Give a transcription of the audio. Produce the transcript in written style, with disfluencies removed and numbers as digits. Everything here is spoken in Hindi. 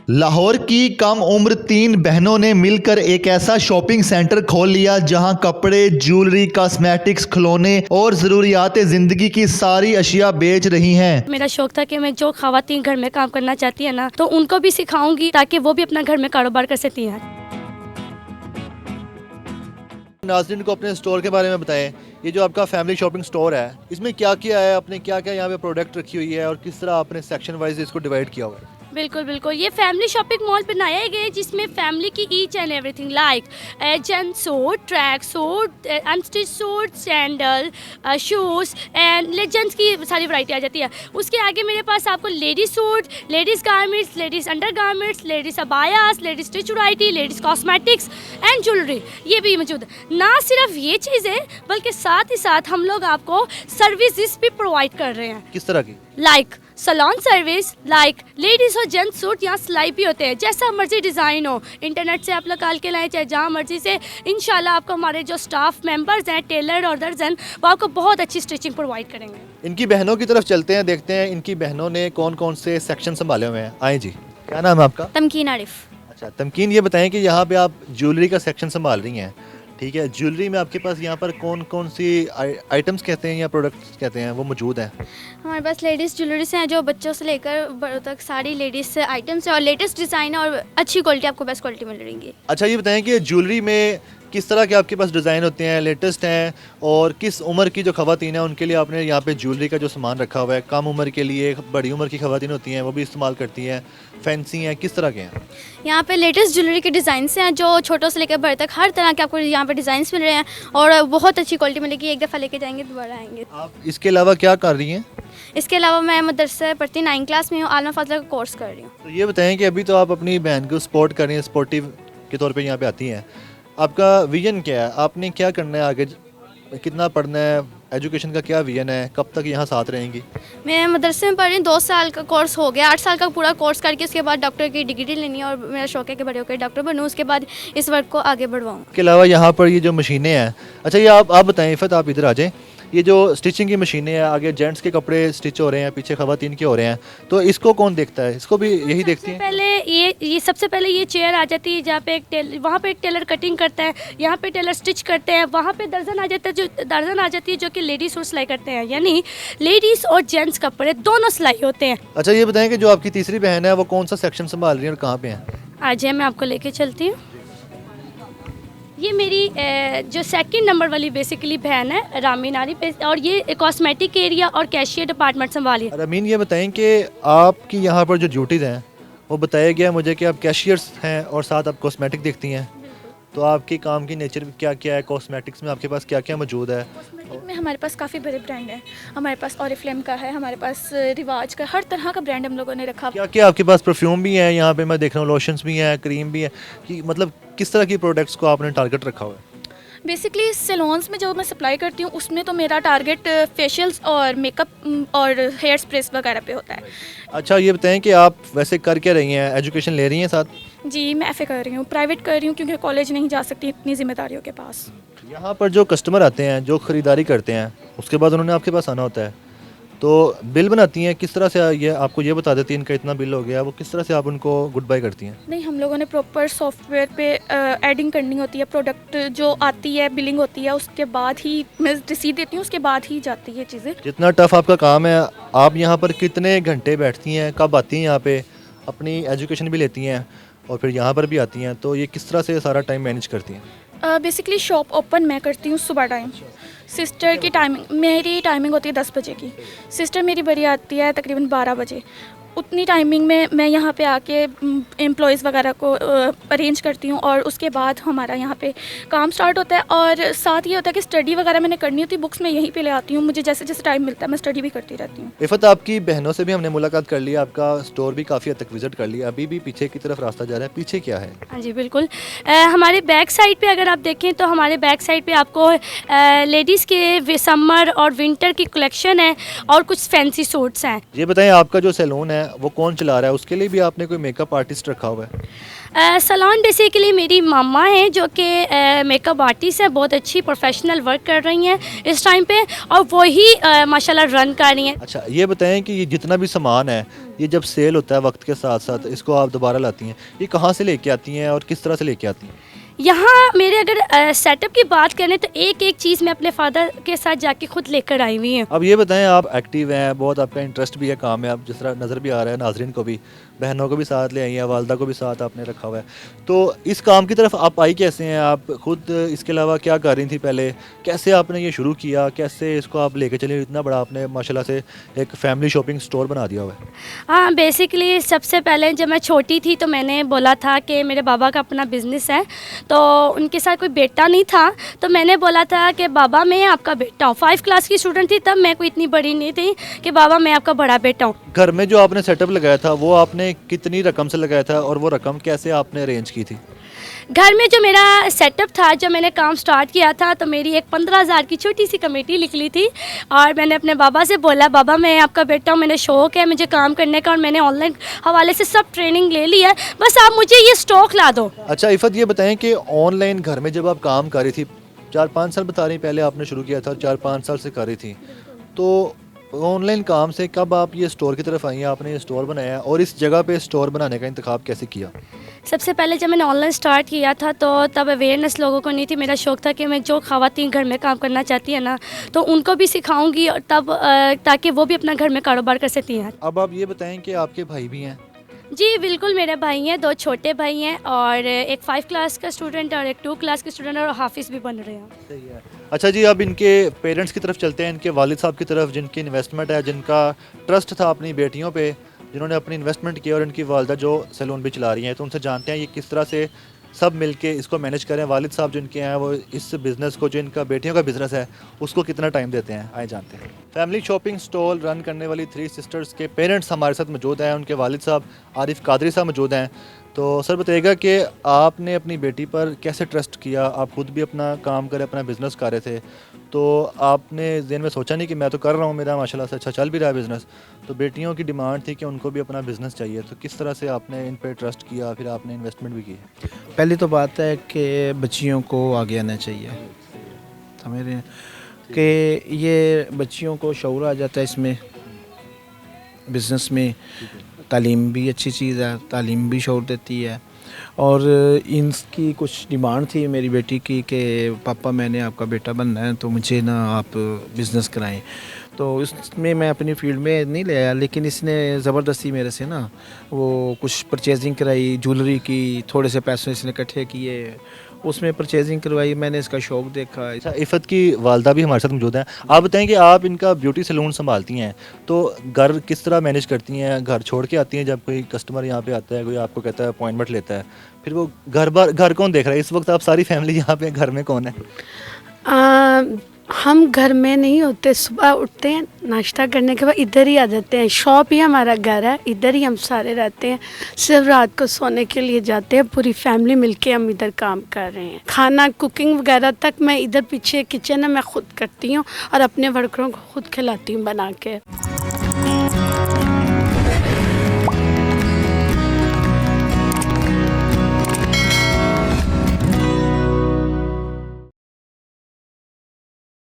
लाहौर की कम उम्र 3 बहनों ने मिलकर एक ऐसा शॉपिंग सेंटर खोल लिया जहां कपड़े, ज्वेलरी, कॉस्मेटिक्स, खिलौने और ज़रूरियात ज़िंदगी की सारी अशिया बेच रही हैं। मेरा शौक था कि मैं जो ख़वातीन घर में काम करना चाहती है ना, तो उनको भी सिखाऊंगी ताकि वो भी अपना घर में कारोबार कर सकती हैं। नाज़रीन को अपने स्टोर के बारे में बताएं। ये जो आपका फैमिली शॉपिंग स्टोर है, इसमें क्या क्या है, आपने क्या क्या यहाँ पे प्रोडक्ट रखी हुई है और किस तरह आपने सेक्शन वाइज इसको डिवाइड किया हुआ है? बिल्कुल बिल्कुल, ये फैमिली शॉपिंग मॉल बनाया गया है जिसमें फैमिली की each and everything like gents suit, track suit, unstitch suit, sandal, shoes and gents की सारी वैरायटी आ जाती है। उसके आगे मेरे पास आपको ladies suit, ladies garments, ladies under garments, ladies abayas, ladies stitch variety, ladies cosmetics and jewellery, ये भी मौजूद है। ना सिर्फ ये चीज़ें बल्कि साथ ही साथ हम लोग आपको सर्विसेज भी प्रोवाइड कर रहे हैं। किस तरह की? Like salon service, like ladies और जेंट्स सूट यहाँ सिलाई भी होते हैं, जैसा मर्जी डिज़ाइन हो, इंटरनेट से आप निकाल के लाएं चाहे जहाँ मर्जी से। इंशाल्लाह आपको हमारे जो स्टाफ मेंबर्स हैं, टेलर और दर्जन, वो आपको बहुत अच्छी स्टिचिंग प्रोवाइड करेंगे। इनकी बहनों की तरफ चलते हैं, देखते हैं इनकी बहनों ने कौन कौन से सेक्शन संभाले हुए हैं। आए जी, क्या नाम है आपका? तमकीन आरिफ। अच्छा तमकीन, ये बताएं कि यहाँ पे आप ज्वेलरी का सेक्शन संभाल रही हैं, ठीक है। ज्वेलरी में आपके पास यहाँ पर कौन कौन सी आइटम्स कहते हैं या प्रोडक्ट्स कहते हैं वो मौजूद हैं? हमारे पास लेडीज़ ज्वेलरीज हैं जो बच्चों से लेकर बड़ों तक सारी लेडीज़ आइटम्स हैं और लेटेस्ट डिज़ाइन है और अच्छी क्वालिटी, आपको बेस्ट क्वालिटी मिल रही है। अच्छा ये बताएं कि ज्वेलरी में किस तरह के आपके पास डिज़ाइन होते हैं, लेटेस्ट हैं, और किस उम्र की जो ख़वातीन हैं उनके लिए आपने यहाँ पे ज्वेलरी का जो सामान रखा हुआ है? कम उम्र के लिए, बड़ी उम्र की ख़वातीन होती हैं वो भी इस्तेमाल करती हैं, फैंसी हैं, किस तरह के हैं? यहाँ पे लेटेस्ट ज्वेलरी के डिज़ाइंस हैं जो छोटों से लेकर बड़े तक हर तरह के आपको यहाँ पे डिज़ाइंस मिल रहे हैं और बहुत अच्छी क्वालिटी मिलेगी। एक दफ़ा लेके जाएंगे दोबारा आएंगे। आप इसके अलावा क्या कर रही हैं? इसके अलावा मैं मदरसे पढ़ती 9 क्लास में हूँ, आलमा फाजला का कोर्स कर रही हूँ। तो ये बताएं कि अभी तो आप अपनी बहन को सपोर्ट कर रही हैं, सपोर्टिव के तौर पे यहाँ पे आती हैं, आपका विजन क्या है? आपने क्या करना है आगे, कितना पढ़ना है, एजुकेशन का क्या विजन है, कब तक यहाँ साथ रहेंगी? मैं मदरसे में पढ़ रही हूँ, 2 साल का कोर्स हो गया, 8 साल का पूरा कोर्स करके उसके बाद डॉक्टर की डिग्री लेनी है और मेरा शौक है कि बड़े होकर डॉक्टर बनूँ, उसके बाद इस वर्क को आगे बढ़वाऊँ। इसके अलावा यहाँ पर ये जो मशीनें हैं, अच्छा ये आप बताएं इफ़त, आप इधर आ जाएं। ये जो स्टिचिंग की मशीनें हैं, आगे जेंट्स के कपड़े स्टिच हो रहे हैं, पीछे ख़वातीन के हो रहे हैं, तो इसको कौन देखता है? इसको भी यही देखती हैं? पहले ये सबसे पहले ये चेयर आ जाती है जहाँ पे वहाँ पे एक टेलर कटिंग करता है, यहाँ पे टेलर स्टिच करते हैं, वहाँ पे दर्जन आ जाता है, जो दर्जन आ जाती है जो कि लेडीज़ और सिलाई करते हैं, यानी लेडीज़ और जेंट्स कपड़े दोनों सिलाई होते हैं। अच्छा ये बताएं कि जो आपकी तीसरी बहन है वो कौन सा सेक्शन संभाल रही है और कहाँ पे है? आज मैं आपको लेके चलती हूँ। ये मेरी जो सेकंड नंबर वाली बेसिकली बहन है रामीन आरिफ, और ये कॉस्मेटिक एरिया और कैशियर डिपार्टमेंट संभाली है। रामीन ये बताएं कि आपकी यहाँ पर जो ड्यूटीज़ हैं वो बताया गया मुझे कि आप कैशियर्स हैं और साथ आप कॉस्मेटिक देखती हैं, तो आपके काम की नेचर क्या क्या है? कॉस्मेटिक्स में आपके पास क्या क्या मौजूद है? कॉस्मेटिक में हमारे पास काफ़ी बड़े ब्रांड हैं। हमारे पास ऑरिफ्लेम का है, हमारे पास रिवाज का, हर तरह का ब्रांड हम लोगों ने रखा। क्या क्या आपके पास परफ्यूम भी है? यहाँ पे मैं देख रहा हूँ लोशंस भी हैं, क्रीम भी है, कि मतलब किस तरह की प्रोडक्ट्स को आपने टारगेट रखा हुआ है? बेसिकली सैलून्स में जो मैं सप्लाई करती हूँ उसमें तो मेरा टारगेट फेशियल्स और मेकअप और हेयर स्प्रेस वगैरह पे होता है। अच्छा ये बताएं कि आप वैसे कर क्या रही हैं, एजुकेशन ले रही हैं साथ? जी मैं एफ़ए कर रही हूँ, प्राइवेट कर रही हूँ क्योंकि कॉलेज नहीं जा सकती इतनी जिम्मेदारियों के पास। यहाँ पर जो कस्टमर आते हैं, जो ख़रीदारी करते हैं, उसके बाद उन्होंने आपके पास आना होता है, तो बिल बनाती हैं किस तरह से? ये आपको ये बता देती हैं इनका इतना बिल हो गया, वो किस तरह से आप उनको गुड बाय करती हैं? नहीं, हम लोगों ने प्रॉपर सॉफ्टवेयर पे एडिंग करनी होती है, प्रोडक्ट जो आती है बिलिंग होती है उसके बाद ही मैं रिसीट देती हूँ, उसके बाद ही जाती है चीज़ें। जितना टफ आपका काम है, आप यहाँ पर कितने घंटे बैठती हैं, कब आती हैं यहाँ पे, अपनी एजुकेशन भी लेती हैं और फिर यहाँ पर भी आती हैं, तो ये किस तरह से सारा टाइम मैनेज करती हैं? बेसिकली शॉप ओपन मैं करती हूँ सुबह टाइम। सिस्टर की टाइमिंग, मेरी टाइमिंग होती है 10 बजे की, सिस्टर मेरी बड़ी आती है तकरीबन 12 बजे। उतनी टाइमिंग में मैं यहाँ पे आके एम्प्लॉयज़ वगैरह को अरेंज करती हूँ और उसके बाद हमारा यहाँ पे काम स्टार्ट होता है। और साथ ये होता है कि स्टडी वगैरह मैंने करनी होती है, बुक्स मैं यहीं पे ले आती हूँ, मुझे जैसे जैसे टाइम मिलता है मैं स्टडी भी करती रहती हूँ। इफ़त आपकी बहनों से भी हमने मुलाकात कर ली, आपका स्टोर भी काफ़ी हद तक विजिट कर लिया, अभी भी पीछे की तरफ रास्ता जा रहा है, पीछे क्या है? हाँ जी बिल्कुल, हमारे बैक साइड पे अगर आप देखें तो हमारे बैक साइड पे आपको लेडीज़ के समर और विंटर की कलेक्शन है और कुछ फैंसी सूट्स हैं। ये बताएं आपका जो सैलून है वो कौन चला रहा है, उसके लिए भी आपने कोई मेकअप आर्टिस्ट रखा हुआ है? सलोन बेसिकली मेरी मामा हैं जो कि मेकअप आर्टिस्ट है, बहुत अच्छी प्रोफेशनल वर्क कर रही हैं इस टाइम पे, और वही माशाल्लाह रन कर रही हैं। अच्छा, ये बताएं कि ये जितना भी सामान है, ये जब सेल होता है वक्त के साथ साथ इसको आप दोबारा लाती हैं, ये कहाँ से लेके आती हैं और किस तरह से लेके आती हैं? यहाँ मेरे अगर सेटअप की बात करें तो एक एक चीज़ मैं अपने फादर के साथ जाके खुद लेकर आई हुई हूँ। अब ये बताएं, आप एक्टिव हैं, बहुत आपका इंटरेस्ट भी है काम में, आप जिस तरह नज़र भी आ रहा है नाजरीन को भी, बहनों को भी साथ ले आई हैं, वालदा को भी साथ आपने रखा हुआ है, तो इस काम की तरफ आप आई कैसे हैं? आप खुद इसके अलावा क्या कर रही थी पहले, कैसे आपने ये शुरू किया, कैसे इसको आप लेके चले, इतना बड़ा आपने माशाल्लाह से एक फैमिली शॉपिंग स्टोर बना दिया हुआ है? हाँ, बेसिकली सबसे पहले जब मैं छोटी थी तो मैंने बोला था कि मेरे बाबा का अपना बिज़नेस है, तो उनके साथ कोई बेटा नहीं था, तो मैंने बोला था कि बाबा मैं आपका बेटा हूँ। 5 क्लास की स्टूडेंट थी तब, मैं कोई इतनी बड़ी नहीं थी कि बाबा मैं आपका बड़ा बेटा हूँ। घर में जो आपने सेटअप लगाया था वो आपने कितनी रकम से लगाया था और वो रकम कैसे आपने अरेंज की थी? घर में जो मेरा सेटअप था, जब मैंने काम स्टार्ट किया था तो मेरी एक 15,000 की छोटी सी कमेटी लिख ली थी, और मैंने अपने बाबा से बोला बाबा मैं आपका बेटा हूँ, मैंने शौक़ है मुझे काम करने का, और मैंने ऑनलाइन हवाले से सब ट्रेनिंग ले ली है, बस आप मुझे ये स्टॉक ला दो। अच्छा इफ़त, ये बताएं कि ऑनलाइन घर में जब आप काम कर रही थी, 4-5 साल बता रही पहले आपने शुरू किया था, 4-5 साल से कर रही थी, तो ऑनलाइन काम से कब आप ये स्टोर की तरफ आई हैं, आपने ये स्टोर बनाया, और इस जगह पे स्टोर बनाने का इंतखाब कैसे किया? सबसे पहले जब मैंने ऑनलाइन स्टार्ट किया था तो तब अवेयरनेस लोगों को नहीं थी। मेरा शौक़ था कि मैं जो ख़वातीन घर में काम करना चाहती है ना, तो उनको भी सिखाऊंगी, और तब ताकि वो भी अपना घर में कारोबार कर सकती हैं। अब आप ये बताएं कि आपके भाई भी हैं? जी बिल्कुल, मेरे भाई हैं, 2 छोटे भाई हैं, और एक 5 क्लास का स्टूडेंट और एक 2 क्लास के स्टूडेंट, और हाफिज़ भी बन रहे हैं। सही है। अच्छा जी, अब इनके पेरेंट्स की तरफ चलते हैं, इनके वालिद साहब की तरफ, जिनकी इन्वेस्टमेंट है, जिनका ट्रस्ट था अपनी बेटियों पे, जिन्होंने अपनी इन्वेस्टमेंट की, और इनकी वालदा जो सैलून भी चला रही हैं, तो उनसे जानते हैं ये किस तरह से सब मिलके इसको मैनेज करें। वालिद साहब जो इनके हैं वो इस बिज़नेस को, जो इनका बेटियों का बिज़नेस है, उसको कितना टाइम देते हैं, आए जानते हैं। फैमिली शॉपिंग स्टॉल रन करने वाली 3 सिस्टर्स के पेरेंट्स हमारे साथ मौजूद हैं, उनके वालिद साहब आरिफ कादरी साहब मौजूद हैं। तो सर बताइएगा कि आपने अपनी बेटी पर कैसे ट्रस्ट किया? आप खुद भी अपना काम कर, अपना बिज़नेस कर रहे थे, तो आपने ज़हन में सोचा नहीं कि मैं तो कर रहा हूँ, मेरा माशाल्लाह से अच्छा चल भी रहा है बिज़नेस, तो बेटियों की डिमांड थी कि उनको भी अपना बिज़नेस चाहिए, तो किस तरह से आपने इन पर ट्रस्ट किया, फिर आपने इन्वेस्टमेंट भी की? पहली तो बात है कि बच्चियों को आगे आना चाहिए, समझ रहे हैं कि ये बच्चियों को शऊर आ जाता है इसमें, बिज़नेस में। तालीम भी अच्छी चीज़ है, तालीम भी शऊर देती है, और इनकी कुछ डिमांड थी मेरी बेटी की कि पापा मैंने आपका बेटा बनना है, तो मुझे ना आप बिज़नेस कराएं। तो इसमें मैं अपनी फील्ड में नहीं ले आया, लेकिन इसने ज़बरदस्ती मेरे से ना वो कुछ परचेजिंग कराई, ज्वेलरी की, थोड़े से पैसे इसने इकट्ठे किए, उसमें परचेजिंग करवाई, मैंने इसका शौक़ देखा। अच्छा, इफ़त की वालदा भी हमारे साथ मौजूद हैं। आप बताएं कि आप इनका ब्यूटी सैलून संभालती हैं, तो घर किस तरह मैनेज करती हैं? घर छोड़ के आती हैं जब कोई कस्टमर यहाँ पे आता है, कोई आपको कहता है अपॉइंटमेंट लेता है, फिर वो घर कौन देख रहा है इस वक्त? आप सारी फैमिली यहाँ पे, घर में कौन है? हम घर में नहीं होते, सुबह उठते हैं, नाश्ता करने के बाद इधर ही आ जाते हैं। शॉप ही हमारा घर है, इधर ही हम सारे रहते हैं, सिर्फ रात को सोने के लिए जाते हैं। पूरी फैमिली मिलके हम इधर काम कर रहे हैं। खाना, कुकिंग वगैरह तक मैं इधर पीछे किचन है, मैं खुद करती हूँ, और अपने वर्करों को खुद खिलाती हूँ बना के।